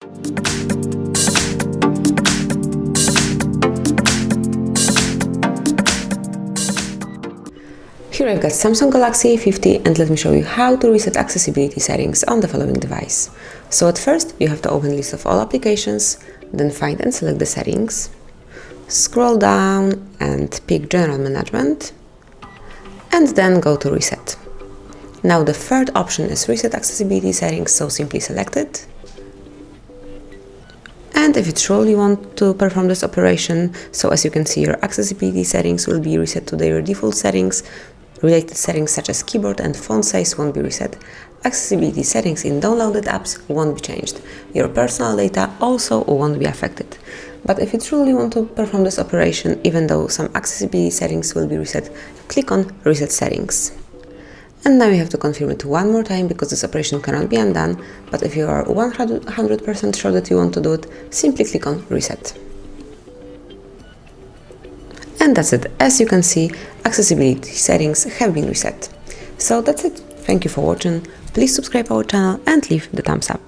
Here I've got Samsung Galaxy A50 and let me show you how to reset accessibility settings on the following device. So at first you have to open list of all applications, then find and select the settings, scroll down and pick General Management, and then go to Reset. Now the third option is Reset Accessibility Settings, so simply select it. And if you truly want to perform this operation, so as you can see, your accessibility settings will be reset to their default settings. Related settings such as keyboard and font size won't be reset. Accessibility settings in downloaded apps won't be changed. Your personal data also won't be affected. But if you truly want to perform this operation, even though some accessibility settings will be reset, click on Reset Settings. And now you have to confirm it one more time because this operation cannot be undone. But if you are 100% sure that you want to do it, simply click on Reset. And that's it. As you can see, accessibility settings have been reset. So that's it. Thank you for watching. Please subscribe our channel and leave the thumbs up.